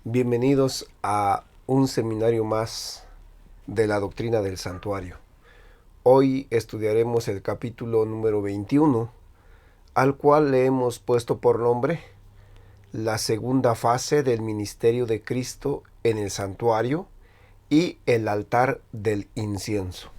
Bienvenidos a un seminario más de la doctrina del santuario. Hoy estudiaremos el capítulo número 21, al cual le hemos puesto por nombre la segunda fase del ministerio de Cristo en el santuario y el altar del incienso.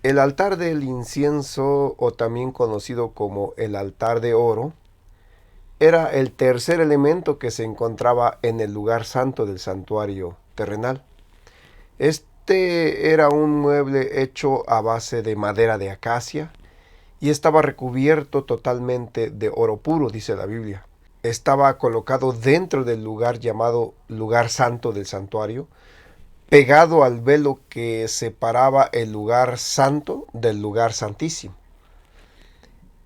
El altar del incienso, o también conocido como el altar de oro, era el tercer elemento que se encontraba en el lugar santo del santuario terrenal. Este era un mueble hecho a base de madera de acacia y estaba recubierto totalmente de oro puro, dice la Biblia. Estaba colocado dentro del lugar llamado lugar santo del santuario, pegado al velo que separaba el lugar santo del lugar santísimo.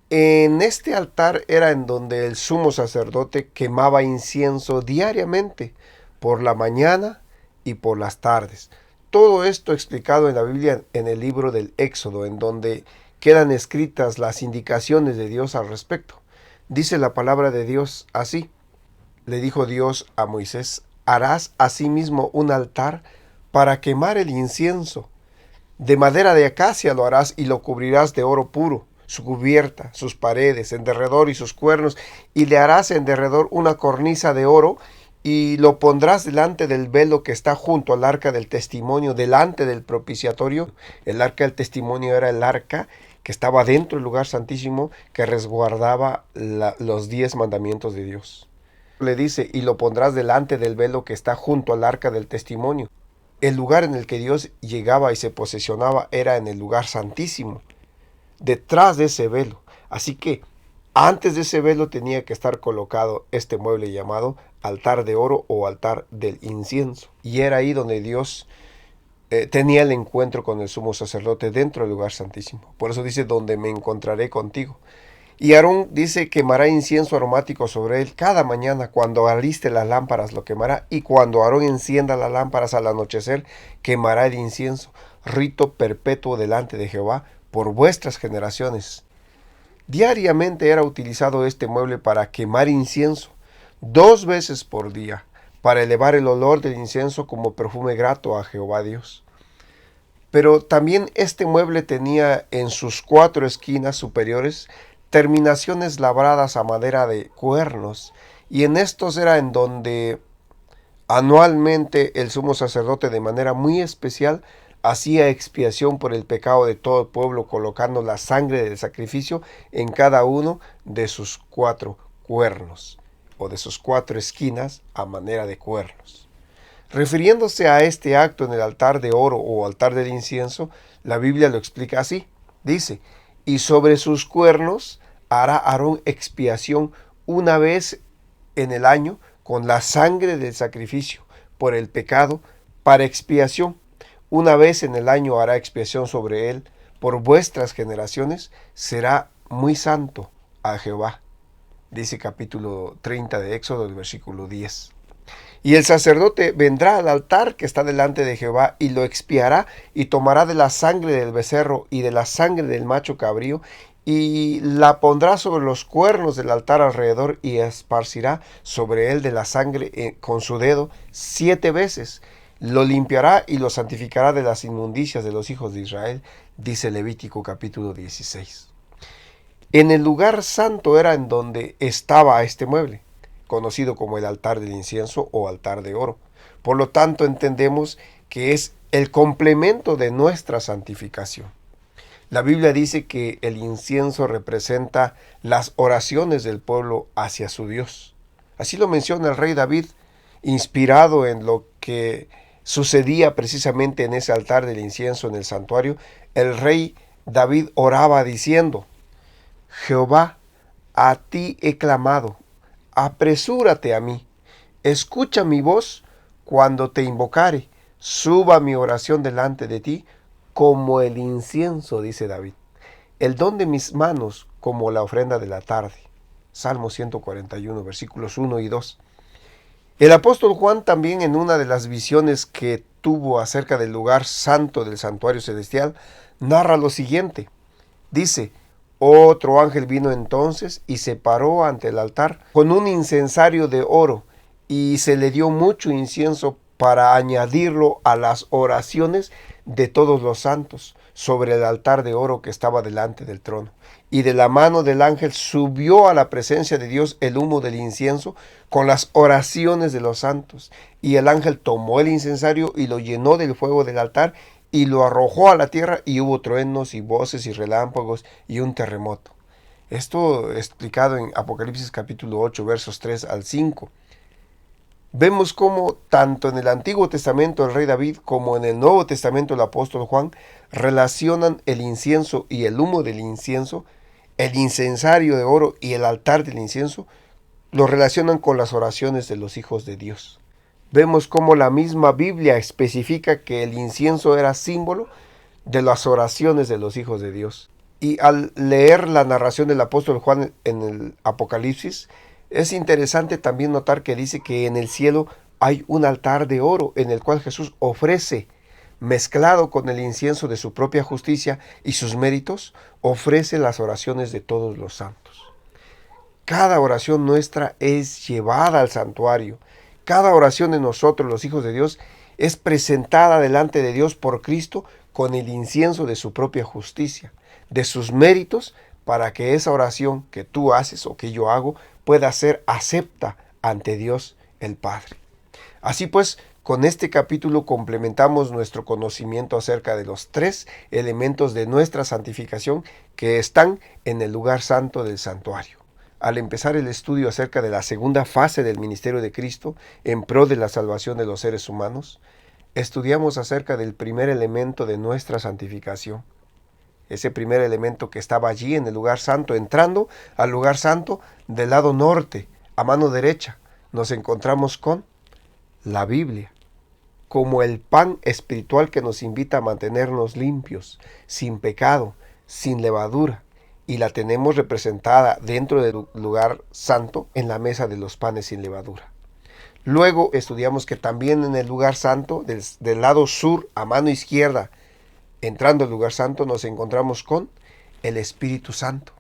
En este altar era en donde el sumo sacerdote quemaba incienso diariamente, por la mañana y por las tardes. Todo esto explicado en la Biblia en el libro del Éxodo, en donde quedan escritas las indicaciones de Dios al respecto. Dice la palabra de Dios así: le dijo Dios a Moisés: harás asimismo un altar para quemar el incienso. De madera de acacia lo harás y lo cubrirás de oro puro, su cubierta, sus paredes, en derredor y sus cuernos, y le harás en derredor una cornisa de oro, y lo pondrás delante del velo que está junto al arca del testimonio, delante del propiciatorio. El arca del testimonio era el arca que estaba dentro del lugar santísimo, que resguardaba los 10 mandamientos de Dios. Le dice: y lo pondrás delante del velo que está junto al arca del testimonio. El lugar en el que Dios llegaba y se posesionaba era en el lugar santísimo, detrás de ese velo. Así que antes de ese velo tenía que estar colocado este mueble llamado altar de oro o altar del incienso. Y era ahí donde Dios tenía el encuentro con el sumo sacerdote, dentro del lugar santísimo. Por eso dice: donde me encontraré contigo. Y Aarón, dice, quemará incienso aromático sobre él cada mañana. Cuando aliste las lámparas lo quemará, y cuando Aarón encienda las lámparas al anochecer, quemará el incienso. Rito perpetuo delante de Jehová por vuestras generaciones. Diariamente era utilizado este mueble para quemar incienso, 2 veces por día, para elevar el olor del incienso como perfume grato a Jehová Dios. Pero también este mueble tenía en sus 4 esquinas superiores terminaciones labradas a madera de cuernos, y en estos era en donde anualmente el sumo sacerdote, de manera muy especial, hacía expiación por el pecado de todo el pueblo, colocando la sangre del sacrificio en cada uno de sus 4 cuernos, o de sus 4 esquinas a manera de cuernos. Refiriéndose a este acto en el altar de oro o altar del incienso, la Biblia lo explica así. Dice: y sobre sus cuernos hará Aarón expiación una vez en el año con la sangre del sacrificio por el pecado, para expiación. Una vez en el año hará expiación sobre él por vuestras generaciones. Será muy santo a Jehová. Dice capítulo 30 de Éxodo, el versículo 10. Y el sacerdote vendrá al altar que está delante de Jehová y lo expiará, y tomará de la sangre del becerro y de la sangre del macho cabrío, y la pondrá sobre los cuernos del altar alrededor, y esparcirá sobre él de la sangre con su dedo 7 veces. Lo limpiará y lo santificará de las inmundicias de los hijos de Israel, dice Levítico capítulo 16. En el lugar santo era en donde estaba este mueble, conocido como el altar del incienso o altar de oro. Por lo tanto, entendemos que es el complemento de nuestra santificación. La Biblia dice que el incienso representa las oraciones del pueblo hacia su Dios. Así lo menciona el rey David, inspirado en lo que sucedía precisamente en ese altar del incienso en el santuario. El rey David oraba diciendo: Jehová, a ti he clamado, apresúrate a mí, escucha mi voz cuando te invocare, suba mi oración delante de ti como el incienso, dice David, el don de mis manos como la ofrenda de la tarde. Salmo 141, versículos 1 y 2. El apóstol Juan también, en una de las visiones que tuvo acerca del lugar santo del santuario celestial, narra lo siguiente: Dice, otro ángel vino entonces y se paró ante el altar con un incensario de oro, y se le dio mucho incienso para añadirlo a las oraciones de todos los santos sobre el altar de oro que estaba delante del trono. Y de la mano del ángel subió a la presencia de Dios el humo del incienso con las oraciones de los santos. Y el ángel tomó el incensario y lo llenó del fuego del altar y lo arrojó a la tierra, y hubo truenos y voces y relámpagos y un terremoto. Esto explicado en Apocalipsis capítulo 8, versos 3 al 5. Vemos cómo tanto en el Antiguo Testamento el rey David como en el Nuevo Testamento el apóstol Juan relacionan el incienso y el humo del incienso, el incensario de oro y el altar del incienso, lo relacionan con las oraciones de los hijos de Dios. Vemos cómo la misma Biblia especifica que el incienso era símbolo de las oraciones de los hijos de Dios. Y al leer la narración del apóstol Juan en el Apocalipsis, es interesante también notar que dice que en el cielo hay un altar de oro en el cual Jesús ofrece, mezclado con el incienso de su propia justicia y sus méritos, ofrece las oraciones de todos los santos. Cada oración nuestra es llevada al santuario. Cada oración de nosotros, los hijos de Dios, es presentada delante de Dios por Cristo con el incienso de su propia justicia, de sus méritos, para que esa oración que tú haces o que yo hago pueda ser acepta ante Dios el Padre. Así pues, con este capítulo complementamos nuestro conocimiento acerca de los 3 elementos de nuestra santificación que están en el lugar santo del santuario. Al empezar el estudio acerca de la segunda fase del ministerio de Cristo en pro de la salvación de los seres humanos, estudiamos acerca del primer elemento de nuestra santificación. Ese primer elemento que estaba allí en el lugar santo, entrando al lugar santo del lado norte, a mano derecha, nos encontramos con la Biblia, como el pan espiritual que nos invita a mantenernos limpios, sin pecado, sin levadura, y la tenemos representada dentro del lugar santo en la mesa de los panes sin levadura. Luego estudiamos que también en el lugar santo, del lado sur, a mano izquierda, entrando al lugar santo, nos encontramos con el Espíritu Santo,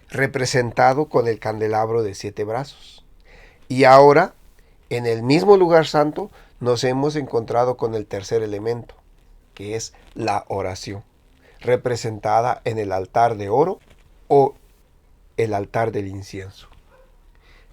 representado con el candelabro de 7 brazos. Y ahora, en el mismo lugar santo, nos hemos encontrado con el tercer elemento, que es la oración, representada en el altar de oro o el altar del incienso.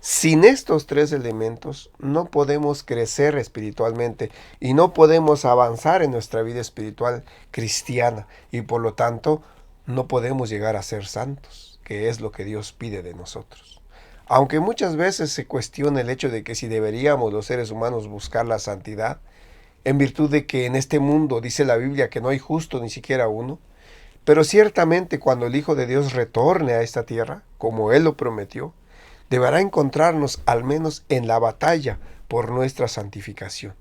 Sin estos 3 elementos no podemos crecer espiritualmente y no podemos avanzar en nuestra vida espiritual cristiana, y por lo tanto no podemos llegar a ser santos, que es lo que Dios pide de nosotros. Aunque muchas veces se cuestiona el hecho de que si deberíamos los seres humanos buscar la santidad, en virtud de que en este mundo dice la Biblia que no hay justo ni siquiera uno, pero ciertamente cuando el Hijo de Dios retorne a esta tierra, como Él lo prometió, deberá encontrarnos al menos en la batalla por nuestra santificación.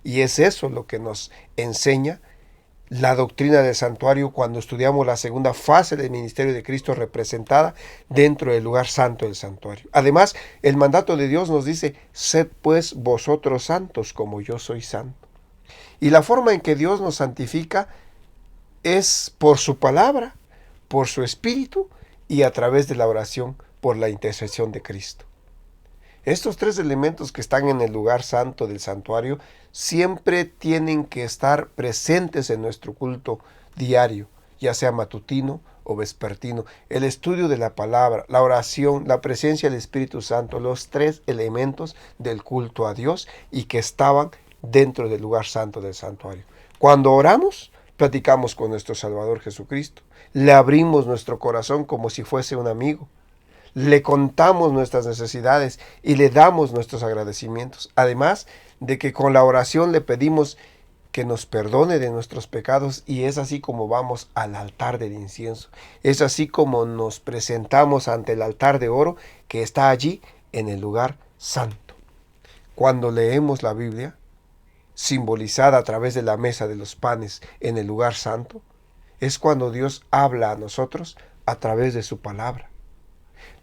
Y es eso lo que nos enseña la doctrina del santuario cuando estudiamos la segunda fase del ministerio de Cristo representada dentro del lugar santo del santuario. Además, el mandato de Dios nos dice, sed pues vosotros santos como yo soy santo. Y la forma en que Dios nos santifica es por su palabra, por su espíritu y a través de la oración por la intercesión de Cristo. Estos 3 elementos que están en el lugar santo del santuario siempre tienen que estar presentes en nuestro culto diario, ya sea matutino o vespertino. El estudio de la palabra, la oración, la presencia del Espíritu Santo, los 3 elementos del culto a Dios y que estaban dentro del lugar santo del santuario. Cuando oramos, platicamos con nuestro Salvador Jesucristo, le abrimos nuestro corazón como si fuese un amigo, le contamos nuestras necesidades y le damos nuestros agradecimientos, además de que con la oración le pedimos que nos perdone de nuestros pecados, y es así como vamos al altar del incienso, es así como nos presentamos ante el altar de oro que está allí en el lugar santo. Cuando leemos la Biblia, simbolizada a través de la mesa de los panes en el lugar santo, es cuando Dios habla a nosotros a través de su palabra.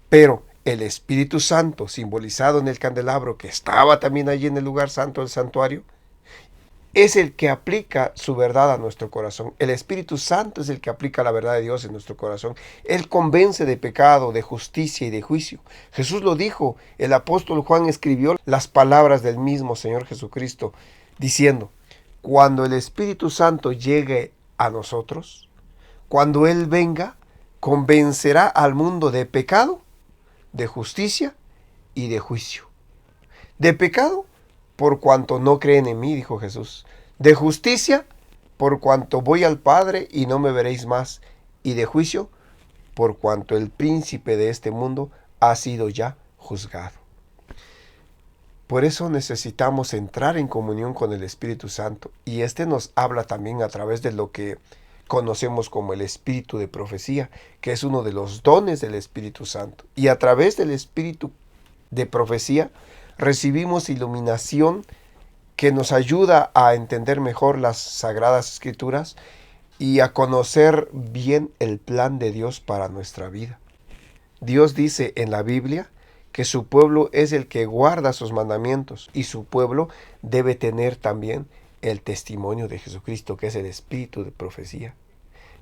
Pero el Espíritu Santo, simbolizado en el candelabro que estaba también allí en el lugar santo del santuario, es el que aplica su verdad a nuestro corazón. El Espíritu Santo es el que aplica la verdad de Dios en nuestro corazón. Él convence de pecado, de justicia y de juicio. Jesús lo dijo. El apóstol Juan escribió las palabras del mismo Señor Jesucristo, diciendo: cuando el Espíritu Santo llegue a nosotros, cuando Él venga, convencerá al mundo de pecado, de justicia y de juicio. De pecado, por cuanto no creen en mí, dijo Jesús. De justicia, por cuanto voy al Padre y no me veréis más. Y de juicio, por cuanto el príncipe de este mundo ha sido ya juzgado. Por eso necesitamos entrar en comunión con el Espíritu Santo. Y este nos habla también a través de lo que conocemos como el espíritu de profecía, que es uno de los dones del Espíritu Santo. Y a través del espíritu de profecía recibimos iluminación que nos ayuda a entender mejor las Sagradas Escrituras y a conocer bien el plan de Dios para nuestra vida. Dios dice en la Biblia que su pueblo es el que guarda sus mandamientos, y su pueblo debe tener también el testimonio de Jesucristo, que es el espíritu de profecía.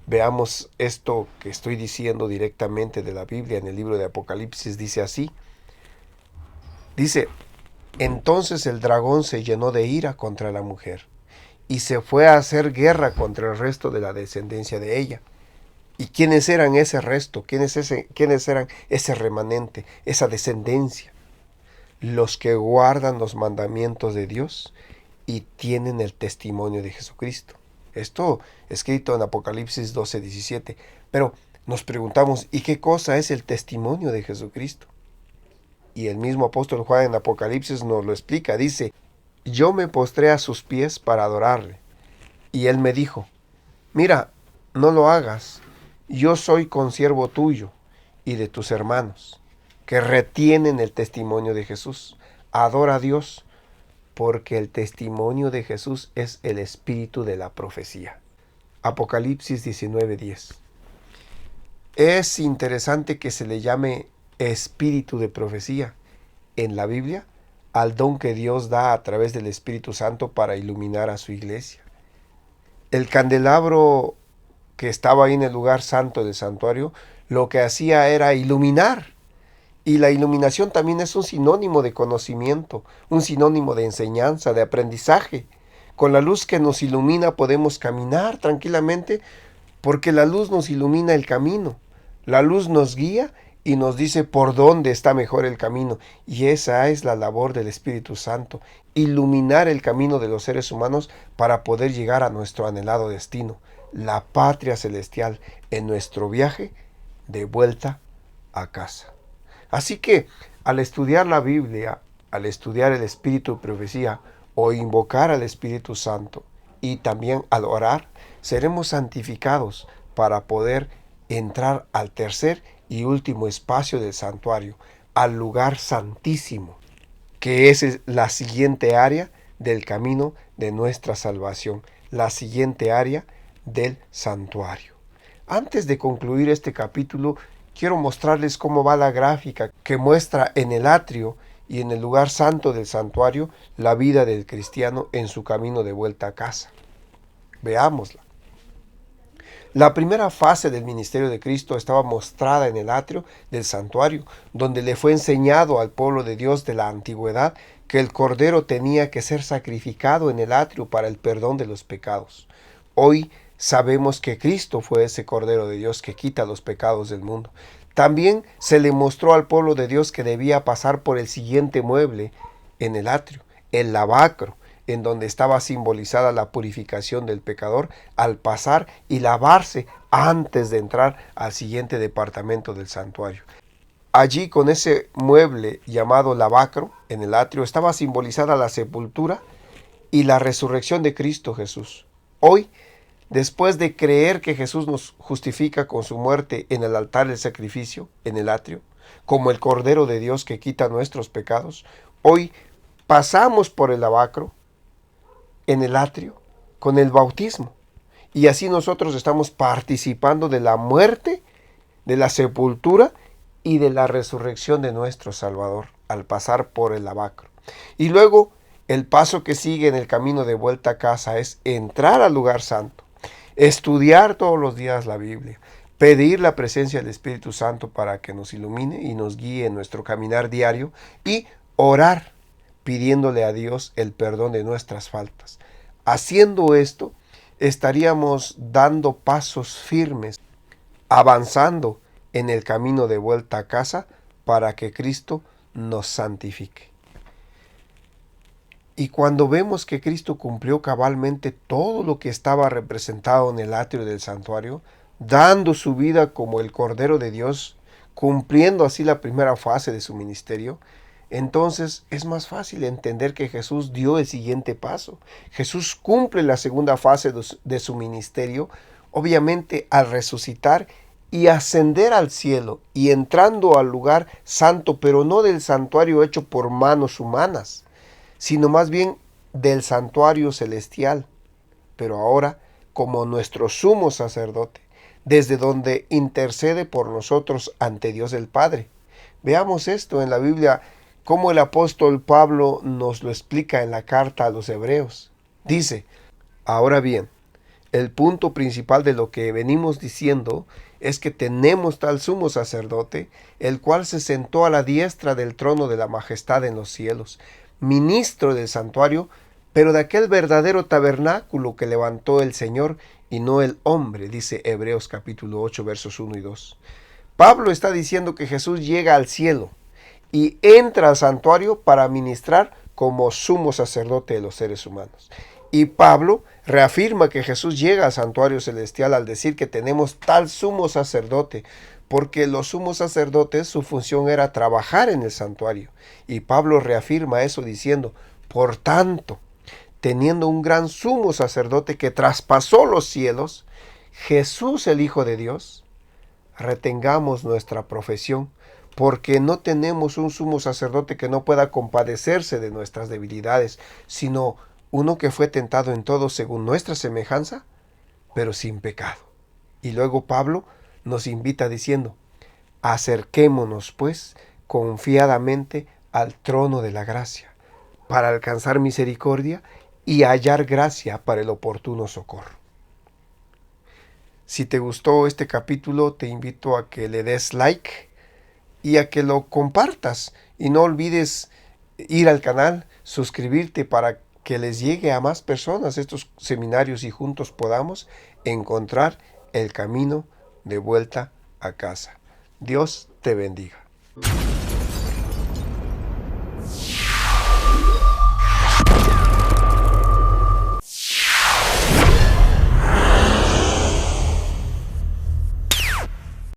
Veamos esto que estoy diciendo directamente de la Biblia en el libro de Apocalipsis. Dice así. Dice: entonces el dragón se llenó de ira contra la mujer y se fue a hacer guerra contra el resto de la descendencia de ella. ¿Y quiénes eran ese resto? ¿Quiénes eran ese remanente, esa descendencia? Los que guardan los mandamientos de Dios y tienen el testimonio de Jesucristo. Esto escrito en Apocalipsis 12:17. Pero nos preguntamos, ¿y qué cosa es el testimonio de Jesucristo? Y el mismo apóstol Juan en Apocalipsis nos lo explica. Dice: yo me postré a sus pies para adorarle. Y él me dijo: mira, no lo hagas. Yo soy consiervo tuyo y de tus hermanos, que retienen el testimonio de Jesús. Adora a Dios, porque el testimonio de Jesús es el espíritu de la profecía. Apocalipsis 19:10. Es interesante que se le llame espíritu de profecía en la Biblia al don que Dios da a través del Espíritu Santo para iluminar a su iglesia. El candelabro que estaba ahí en el lugar santo del santuario, lo que hacía era iluminar. Y la iluminación también es un sinónimo de conocimiento, un sinónimo de enseñanza, de aprendizaje. Con la luz que nos ilumina podemos caminar tranquilamente, porque la luz nos ilumina el camino. La luz nos guía y nos dice por dónde está mejor el camino. Y esa es la labor del Espíritu Santo: iluminar el camino de los seres humanos para poder llegar a nuestro anhelado destino, la patria celestial, en nuestro viaje de vuelta a casa. Así que al estudiar la Biblia, al estudiar el espíritu de profecía o invocar al Espíritu Santo y también al orar, seremos santificados para poder entrar al tercer y último espacio del santuario, al lugar santísimo, que es la siguiente área del camino de nuestra salvación, la siguiente área del santuario. Antes de concluir este capítulo, quiero mostrarles cómo va la gráfica que muestra en el atrio y en el lugar santo del santuario la vida del cristiano en su camino de vuelta a casa. Veámosla. La primera fase del ministerio de Cristo estaba mostrada en el atrio del santuario, donde le fue enseñado al pueblo de Dios de la antigüedad que el cordero tenía que ser sacrificado en el atrio para el perdón de los pecados. Hoy sabemos que Cristo fue ese Cordero de Dios que quita los pecados del mundo. También se le mostró al pueblo de Dios que debía pasar por el siguiente mueble en el atrio, el lavacro, en donde estaba simbolizada la purificación del pecador al pasar y lavarse antes de entrar al siguiente departamento del santuario. Allí, con ese mueble llamado lavacro en el atrio, estaba simbolizada la sepultura y la resurrección de Cristo Jesús. Hoy, después de creer que Jesús nos justifica con su muerte en el altar del sacrificio, en el atrio, como el Cordero de Dios que quita nuestros pecados, hoy pasamos por el lavacro en el atrio con el bautismo. Y así nosotros estamos participando de la muerte, de la sepultura y de la resurrección de nuestro Salvador al pasar por el lavacro. Y luego El paso que sigue en el camino de vuelta a casa es entrar al lugar santo, estudiar todos los días la Biblia, pedir la presencia del Espíritu Santo para que nos ilumine y nos guíe en nuestro caminar diario y orar pidiéndole a Dios el perdón de nuestras faltas. Haciendo esto, estaríamos dando pasos firmes, avanzando en el camino de vuelta a casa para que Cristo nos santifique. Y cuando vemos que Cristo cumplió cabalmente todo lo que estaba representado en el atrio del santuario, dando su vida como el Cordero de Dios, cumpliendo así la primera fase de su ministerio, entonces es más fácil entender que Jesús dio el siguiente paso. Jesús cumple la segunda fase de su ministerio, obviamente al resucitar y ascender al cielo y entrando al lugar santo, pero no del santuario hecho por manos humanas, sino más bien del santuario celestial, pero ahora como nuestro sumo sacerdote, desde donde intercede por nosotros ante Dios el Padre. Veamos esto en la Biblia, como el apóstol Pablo nos lo explica en la carta a los Hebreos. Dice, ahora bien, el punto principal de lo que venimos diciendo es que tenemos tal sumo sacerdote, el cual se sentó a la diestra del trono de la majestad en los cielos, ministro del santuario, pero de aquel verdadero tabernáculo que levantó el Señor y no el hombre, dice Hebreos capítulo 8 versos 1 y 2. Pablo está diciendo que Jesús llega al cielo y entra al santuario para ministrar como sumo sacerdote de los seres humanos. Y Pablo reafirma que Jesús llega al santuario celestial al decir que tenemos tal sumo sacerdote, porque los sumos sacerdotes su función era trabajar en el santuario. Y Pablo reafirma eso diciendo, por tanto, teniendo un gran sumo sacerdote que traspasó los cielos, Jesús el Hijo de Dios, retengamos nuestra profesión, porque no tenemos un sumo sacerdote que no pueda compadecerse de nuestras debilidades, sino uno que fue tentado en todo según nuestra semejanza, pero sin pecado. Y luego Pablo nos invita diciendo, acerquémonos pues confiadamente al trono de la gracia, para alcanzar misericordia y hallar gracia para el oportuno socorro. Si te gustó este capítulo, te invito a que le des like y a que lo compartas. Y no olvides ir al canal, suscribirte para que les llegue a más personas estos seminarios y juntos podamos encontrar el camino de vuelta a casa. Dios te bendiga.